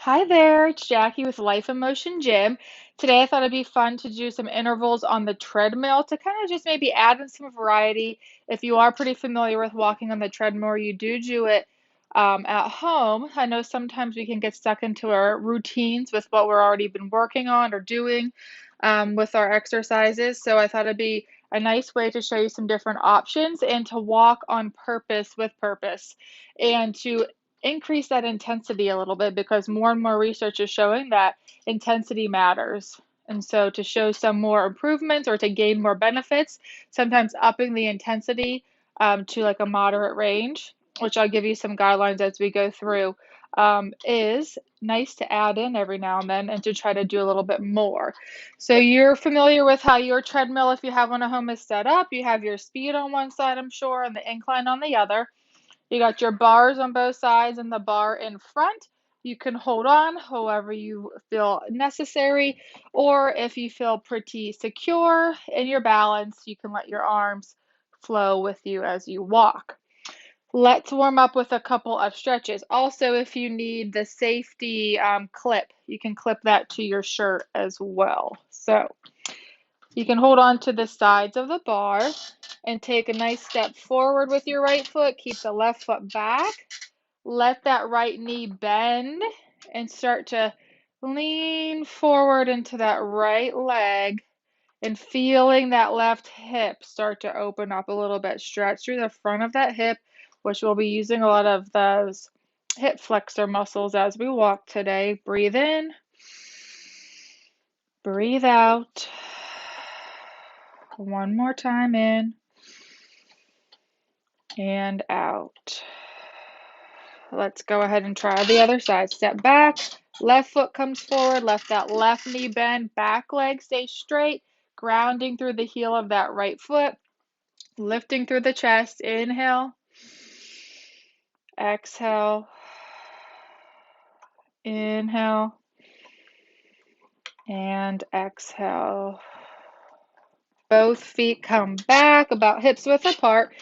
Hi there, it's Jackie with Life in Motion Gym. Today I thought it'd be fun to do some intervals on the treadmill to kind of just maybe add in some variety. If you are pretty familiar with walking on the treadmill or you do it at home, I know sometimes we can get stuck into our routines with what we're already been working on or doing with our exercises. So I thought it'd be a nice way to show you some different options and to walk on purpose with purpose and to increase that intensity a little bit because more and more research is showing that intensity matters. And so to show some more improvements or to gain more benefits, sometimes upping the intensity to like a moderate range, which I'll give you some guidelines as we go through, is nice to add in every now and then and to try to do a little bit more. So you're familiar with how your treadmill, if you have one at home, is set up. You have your speed on one side, I'm sure, and the incline on the other. You got your bars on both sides and the bar in front. You can hold on however you feel necessary, or if you feel pretty secure in your balance, you can let your arms flow with you as you walk. Let's warm up with a couple of stretches. Also, if you need the safety clip, you can clip that to your shirt as well. So you can hold on to the sides of the bar and take a nice step forward with your right foot. Keep the left foot back. Let that right knee bend and start to lean forward into that right leg and feeling that left hip start to open up a little bit. Stretch through the front of that hip, which we'll be using a lot of those hip flexor muscles as we walk today. Breathe in, breathe out. One more time in and out. Let's go ahead and try the other side. Step back, left foot comes forward, let that left knee bend, back leg stay straight, grounding through the heel of that right foot, lifting through the chest. Inhale, exhale, inhale, and exhale. Both feet come back about hips width apart.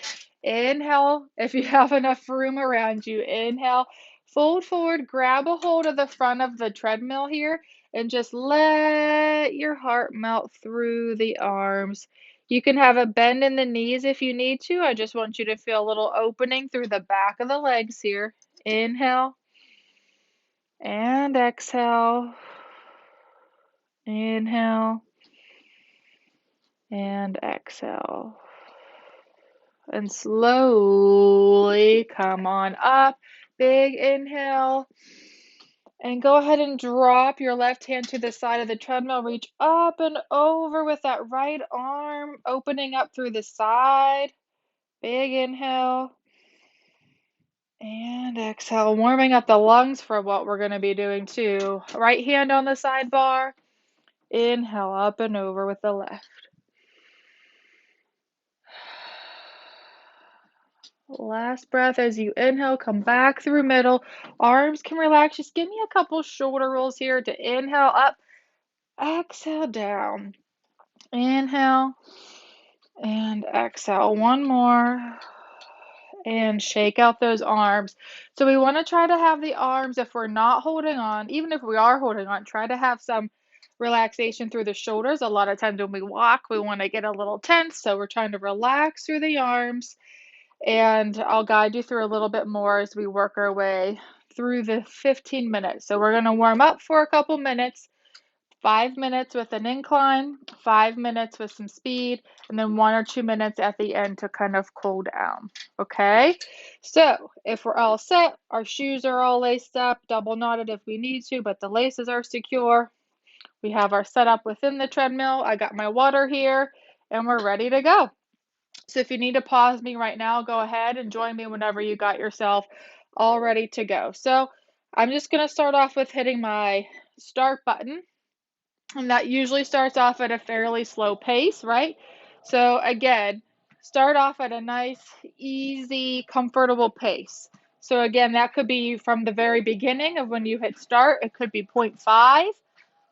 Inhale, if you have enough room around you. Inhale, fold forward, grab a hold of the front of the treadmill here, and just let your heart melt through the arms. You can have a bend in the knees if you need to. I just want you to feel a little opening through the back of the legs here. Inhale and exhale. Inhale and exhale. And slowly come on up. Big inhale. And go ahead and drop your left hand to the side of the treadmill. Reach up and over with that right arm opening up through the side. Big inhale. And exhale, warming up the lungs for what we're going to be doing too. Right hand on the sidebar. Inhale up and over with the left. Last breath as you inhale, come back through middle. Arms can relax. Just give me a couple shoulder rolls here to inhale up, exhale down. Inhale and exhale. One more. And shake out those arms. So we want to try to have the arms, if we're not holding on, even if we are holding on, try to have some relaxation through the shoulders. A lot of times when we walk, we want to get a little tense. So we're trying to relax through the arms. And I'll guide you through a little bit more as we work our way through the 15 minutes. So we're going to warm up for a couple minutes, 5 minutes with an incline, 5 minutes with some speed, and then 1 or 2 minutes at the end to kind of cool down. Okay, so if we're all set, our shoes are all laced up, double knotted if we need to, but the laces are secure. We have our setup within the treadmill. I got my water here, and we're ready to go. So if you need to pause me right now, go ahead and join me whenever you got yourself all ready to go. So I'm just going to start off with hitting my start button. And that usually starts off at a fairly slow pace, right? So again, start off at a nice, easy, comfortable pace. So again, that could be from the very beginning of when you hit start. It could be 0.5,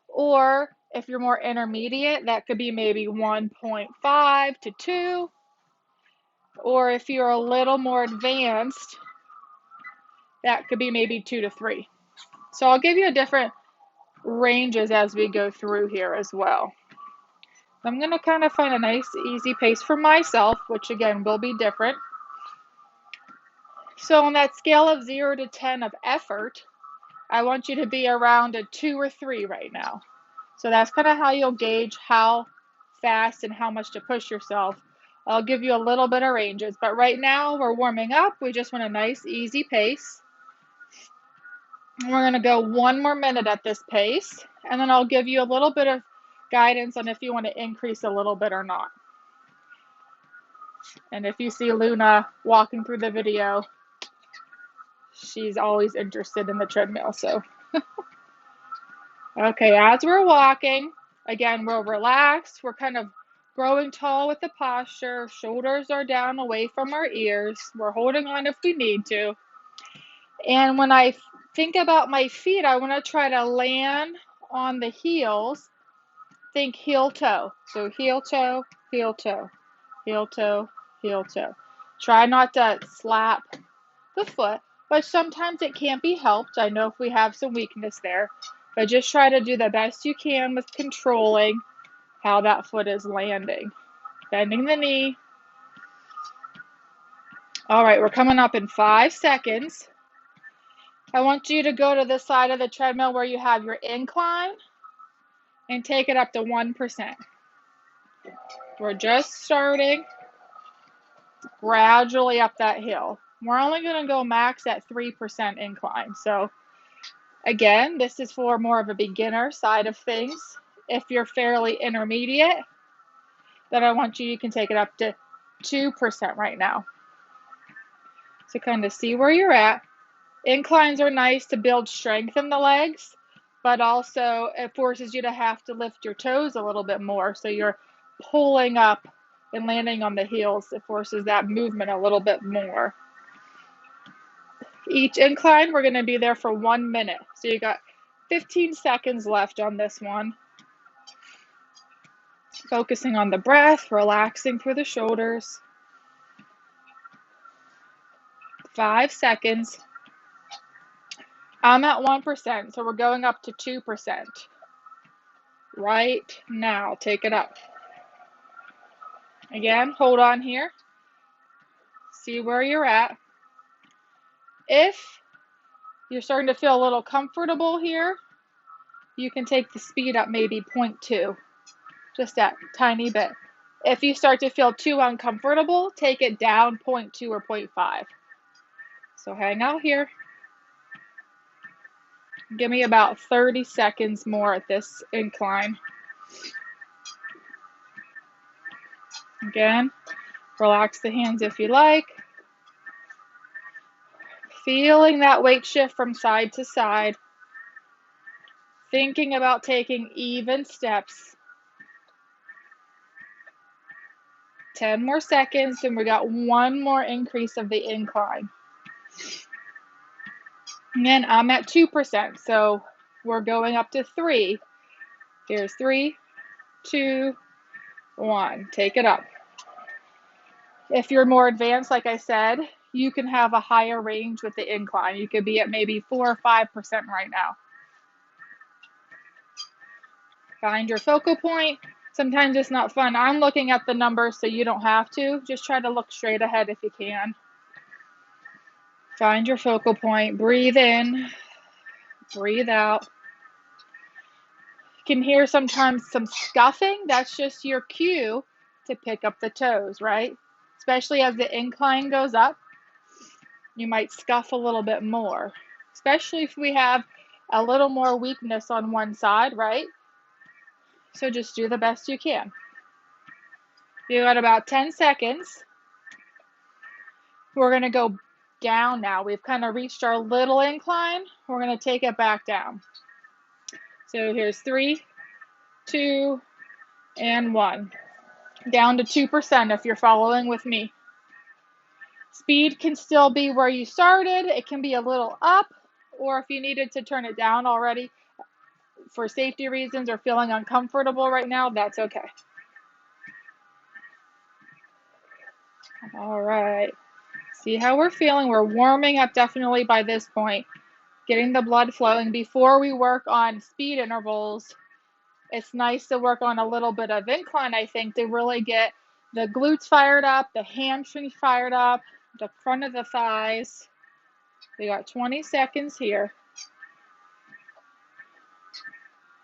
or if you're more intermediate, that could be maybe 1.5 to 2. Or if you're a little more advanced, that could be maybe 2 to 3. So I'll give you different ranges as we go through here as well. I'm going to kind of find a nice easy pace for myself, which again will be different. So on that scale of 0 to 10 of effort, I want you to be around a 2 or 3 right now. So that's kind of how you'll gauge how fast and how much to push yourself. I'll give you a little bit of ranges, but right now we're warming up. We just want a nice easy pace. We're going to go 1 more minute at this pace, and then I'll give you a little bit of guidance on if you want to increase a little bit or not. And if you see Luna walking through the video, she's always interested in the treadmill. So, okay, as we're walking, again, we're relaxed. We're kind of growing tall with the posture. Shoulders are down away from our ears. We're holding on if we need to. And when I think about my feet, I want to try to land on the heels. Think heel toe. So heel toe, heel toe, heel toe, heel toe. Try not to slap the foot, but sometimes it can't be helped. I know if we have some weakness there, but just try to do the best you can with controlling how that foot is landing. Bending the knee. All right, we're coming up in 5 seconds. I want you to go to the side of the treadmill where you have your incline and take it up to 1%. We're just starting gradually up that hill. We're only going to go max at 3% incline. So again, this is for more of a beginner side of things. If you're fairly intermediate, then I want you can take it up to 2% right now. So kind of see where you're at. Inclines are nice to build strength in the legs, but also it forces you to have to lift your toes a little bit more. So you're pulling up and landing on the heels. It forces that movement a little bit more. Each incline, we're going to be there for 1 minute. So you got 15 seconds left on this one. Focusing on the breath, relaxing through the shoulders. 5 seconds. I'm at 1%, so we're going up to 2%. Right now, take it up. Again, hold on here. See where you're at. If you're starting to feel a little comfortable here, you can take the speed up maybe 0.2, just that tiny bit. If you start to feel too uncomfortable, take it down 0.2 or 0.5. So hang out here. Give me about 30 seconds more at this incline. Again, relax the hands if you like. Feeling that weight shift from side to side. Thinking about taking even steps. 10 more seconds, and we got 1 more increase of the incline. And I'm at 2%, so we're going up to 3. Here's 3, 2, 1. Take it up. If you're more advanced, like I said, you can have a higher range with the incline. You could be at maybe 4 or 5% right now. Find your focal point. Sometimes it's not fun. I'm looking at the numbers so you don't have to. Just try to look straight ahead if you can. Find your focal point. Breathe in. Breathe out. You can hear sometimes some scuffing. That's just your cue to pick up the toes, right? Especially as the incline goes up, you might scuff a little bit more, especially if we have a little more weakness on one side, right? So just do the best you can. You got about 10 seconds. We're going to go down now. We've kind of reached our little incline. We're going to take it back down. So here's 3, 2, and 1. Down to 2% if you're following with me. Speed can still be where you started. It can be a little up, or if you needed to turn it down already for safety reasons or feeling uncomfortable right now, that's okay. All right. See how we're feeling? We're warming up definitely by this point. getting the blood flowing. Before we work on speed intervals, it's nice to work on a little bit of incline, I think, to really get the glutes fired up, the hamstrings fired up, the front of the thighs. We got 20 seconds here.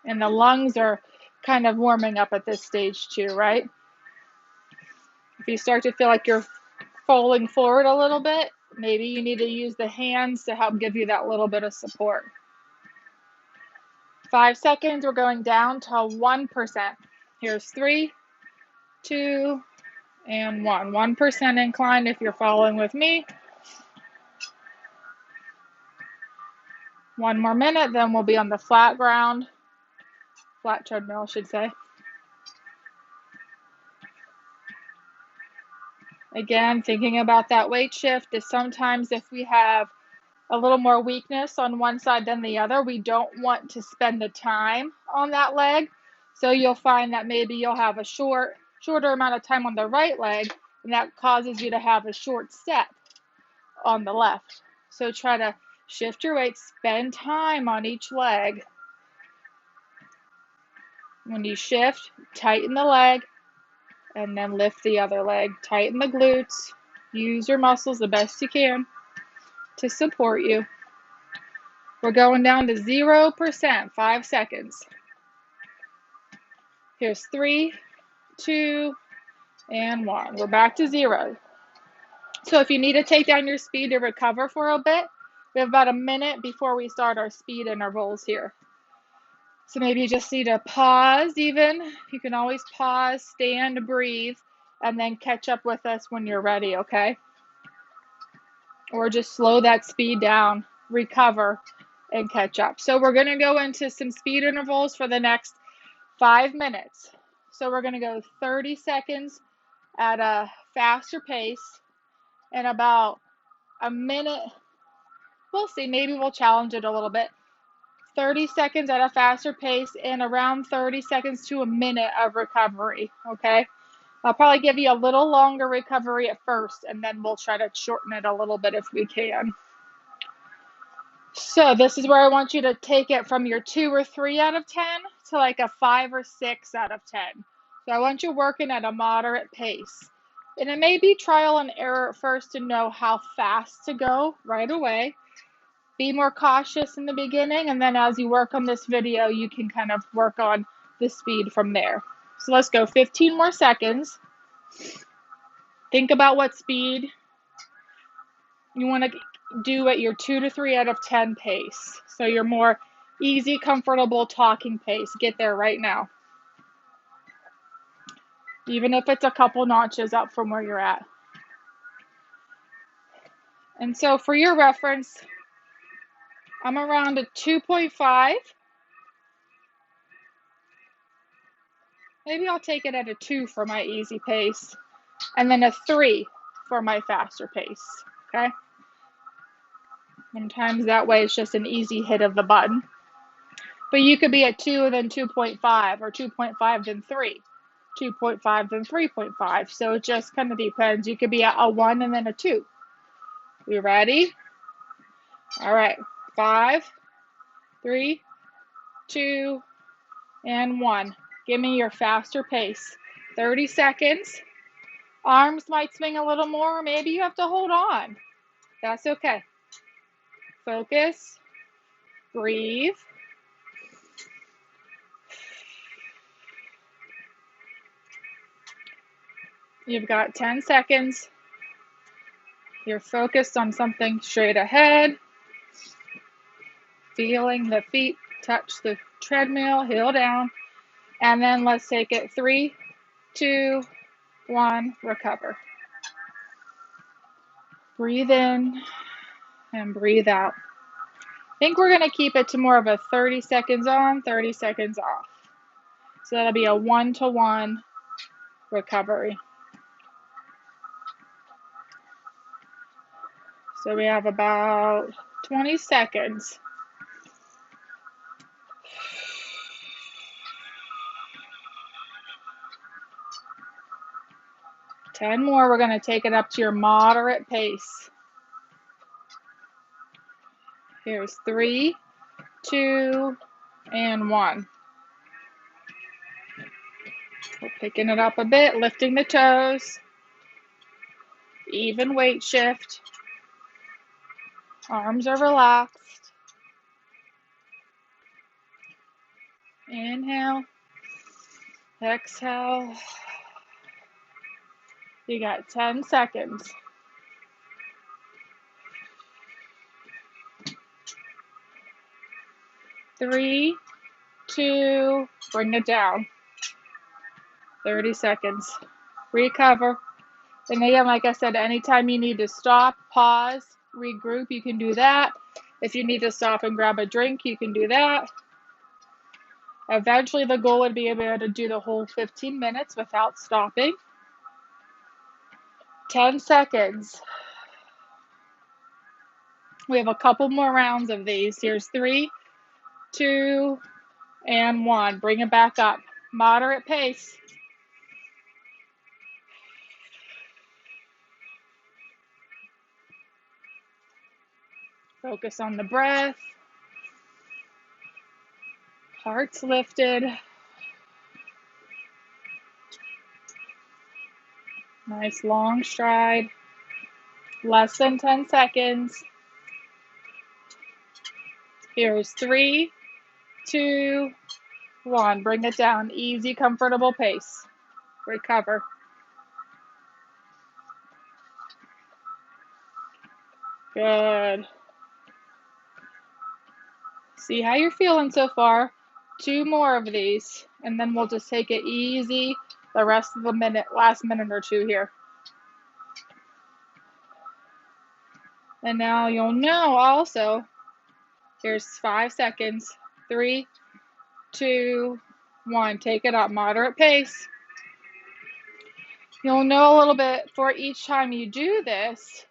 And the lungs are kind of warming up at this stage too, right? If you start to feel like you're falling forward a little bit, maybe you need to use the hands to help give you that little bit of support. 5 seconds, we're going down to 1%. Here's 3, 2, and 1. 1% incline if you're following with me. 1 more minute, then we'll be on the flat ground. Flat treadmill, I should say. Again, thinking about that weight shift is sometimes if we have a little more weakness on one side than the other, we don't want to spend the time on that leg. So you'll find that maybe you'll have a shorter amount of time on the right leg, and that causes you to have a short step on the left. So try to shift your weight, spend time on each leg. When you shift, tighten the leg, and then lift the other leg. Tighten the glutes. Use your muscles the best you can to support you. We're going down to 0%, 5 seconds. Here's 3, 2, and 1. We're back to 0. So if you need to take down your speed to recover for a bit, we have about a minute before we start our speed intervals here. So maybe you just need to pause even. You can always pause, stand, breathe, and then catch up with us when you're ready, okay? Or just slow that speed down, recover, and catch up. So we're going to go into some speed intervals for the next 5 minutes. So we're going to go 30 seconds at a faster pace and about a minute. We'll see, maybe we'll challenge it a little bit. 30 seconds at a faster pace and around 30 seconds to a minute of recovery, okay? I'll probably give you a little longer recovery at first, and then we'll try to shorten it a little bit if we can. So this is where I want you to take it from your 2 or 3 out of 10 to like a 5 or 6 out of 10. So I want you working at a moderate pace. And it may be trial and error at first to know how fast to go right away. Be more cautious in the beginning, and then as you work on this video, you can kind of work on the speed from there. So let's go 15 more seconds. Think about what speed you want to do at your 2 to 3 out of 10 pace. So your more easy, comfortable talking pace. Get there right now. Even if it's a couple notches up from where you're at. And so for your reference, I'm around a 2.5. Maybe I'll take it at a 2 for my easy pace, and then a 3 for my faster pace, okay? Sometimes that way it's just an easy hit of the button. But you could be at 2 then 2.5, or 2.5 then 3, 2.5 then 3.5. So it just kind of depends. You could be at a 1 and then a 2. We ready? All right, 5, 3, 2, and 1. Give me your faster pace. 30 seconds. Arms might swing a little more. Maybe you have to hold on. That's okay. Focus. Breathe. You've got 10 seconds. You're focused on something straight ahead. Feeling the feet touch the treadmill, heel down. And then let's take it 3, 2, 1, recover. Breathe in and breathe out. I think we're going to keep it to more of a 30 seconds on, 30 seconds off. So that'll be a 1-to-1 recovery. So we have about 20 seconds. Ten more. We're going to take it up to your moderate pace. Here's 3, 2, and 1. We're picking it up a bit, lifting the toes. Even weight shift. Arms are relaxed. Inhale. Exhale. You got 10 seconds. 3, 2, bring it down. 30 seconds. Recover. And again, like I said, anytime you need to stop, pause, regroup, you can do that. If you need to stop and grab a drink, you can do that. Eventually, the goal would be able to do the whole 15 minutes without stopping. 10 seconds. We have a couple more rounds of these. Here's 3, 2, and 1. Bring it back up. Moderate pace. Focus on the breath. Heart's lifted. Nice long stride. Less than 10 seconds. Here's 3, 2, 1. Bring it down. Easy, comfortable pace. Recover. Good. See how you're feeling so far. 2 more of these, and then we'll just take it easy the rest of the last minute or two here. And now you'll know also, here's 5 seconds. 3, 2, 1. Take it up, moderate pace. You'll know a little bit for each time you do this.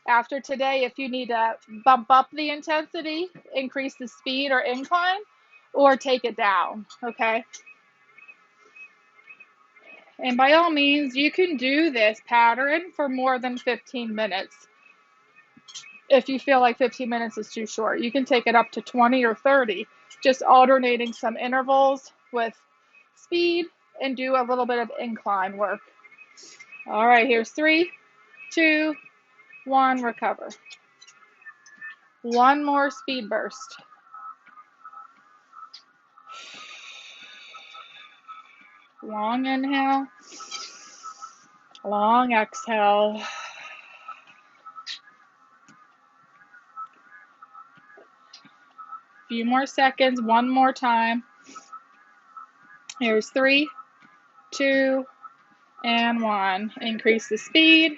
After today, if you need to bump up the intensity, increase the speed or incline, or take it down, okay? And by all means, you can do this pattern for more than 15 minutes. If you feel like 15 minutes is too short, you can take it up to 20 or 30, just alternating some intervals with speed and do a little bit of incline work. All right, here's 3, 2, 1, recover. One more speed burst. Long inhale, long exhale. Few more seconds, one more time. Here's 3, 2, and 1. Increase the speed.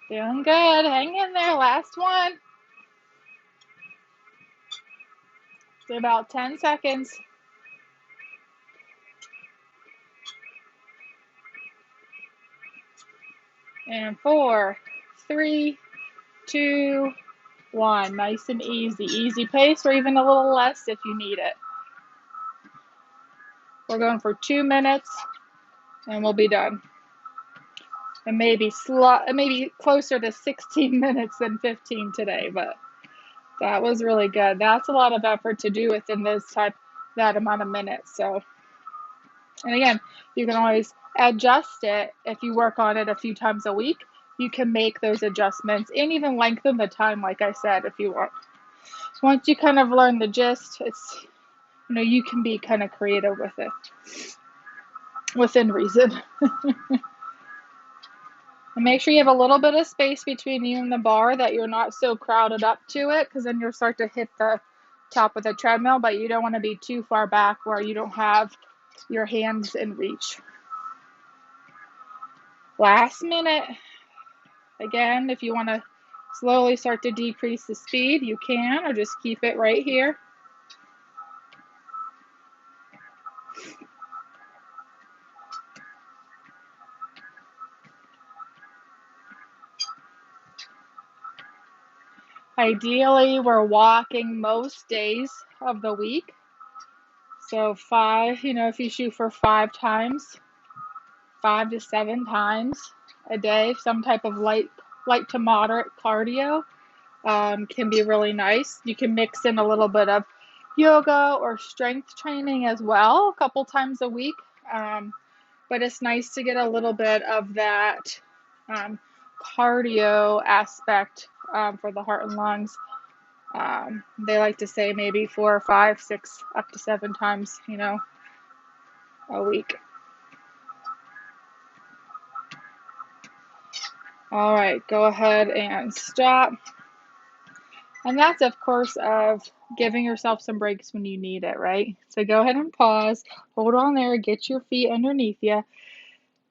Doing good. Hang in there. Last one. It's about 10 seconds. And 4, 3, 2, 1. Nice and easy. Easy pace, or even a little less if you need it. We're going for 2 minutes, and we'll be done. And maybe closer to 16 minutes than 15 today, but that was really good. That's a lot of effort to do within that amount of minutes. So, and again, you can always adjust it if you work on it a few times a week. You can make those adjustments and even lengthen the time, like I said, if you want. Once you kind of learn the gist, it's, you can be kind of creative with it within reason. And make sure you have a little bit of space between you and the bar, that you're not so crowded up to it, because then you'll start to hit the top of the treadmill, but you don't want to be too far back where you don't have your hands in reach. Last minute. Again, if you want to slowly start to decrease the speed, you can, or just keep it right here. Ideally, we're walking most days of the week. So five, if you shoot for 5 times, 5 to 7 times a day, some type of light to moderate cardio can be really nice. You can mix in a little bit of yoga or strength training as well, a couple times a week. Um, but it's nice to get a little bit of that um, cardio aspect for the heart and lungs. They like to say maybe 4 or 5, 6, up to 7 times, a week. All right, go ahead and stop. And that's, of course, of giving yourself some breaks when you need it, right? So go ahead and pause, hold on there, get your feet underneath you.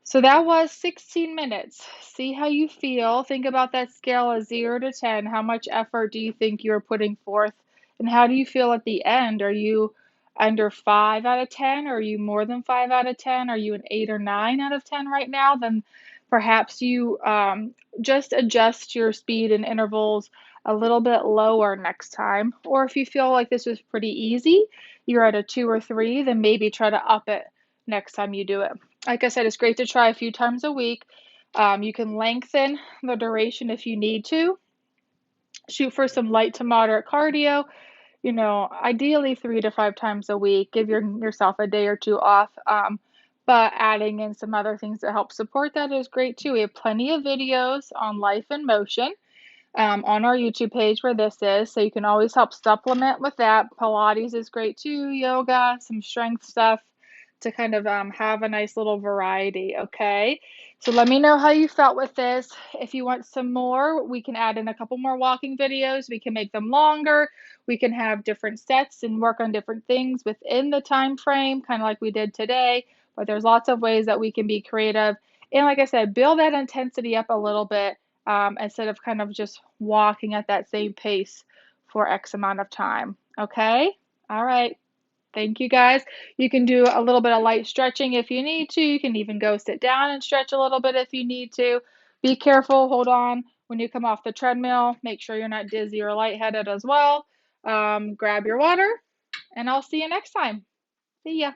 So that was 16 minutes. See how you feel. Think about that scale of 0 to 10. How much effort do you think you're putting forth? And how do you feel at the end? Are you under 5 out of 10? Are you more than 5 out of 10? Are you an 8 or 9 out of 10 right now? Then perhaps you just adjust your speed and intervals a little bit lower next time. Or if you feel like this was pretty easy, you're at a 2 or 3, then maybe try to up it next time you do it. Like I said, it's great to try a few times a week. You can lengthen the duration if you need to. Shoot for some light to moderate cardio, ideally 3 to 5 times a week. Give yourself a day or two off. But adding in some other things that help support that is great too. We have plenty of videos on life in motion on our YouTube page where this is, so you can always help supplement with that. Pilates is great too, yoga, some strength stuff to kind of have a nice little variety, okay? So let me know how you felt with this. If you want some more, we can add in a couple more walking videos. We can make them longer. We can have different sets and work on different things within the time frame, kind of like we did today. But there's lots of ways that we can be creative. And like I said, build that intensity up a little bit instead of kind of just walking at that same pace for X amount of time. Okay? All right. Thank you guys. You can do a little bit of light stretching if you need to. You can even go sit down and stretch a little bit if you need to. Be careful. Hold on when you come off the treadmill. Make sure you're not dizzy or lightheaded as well. Grab your water, and I'll see you next time. See ya.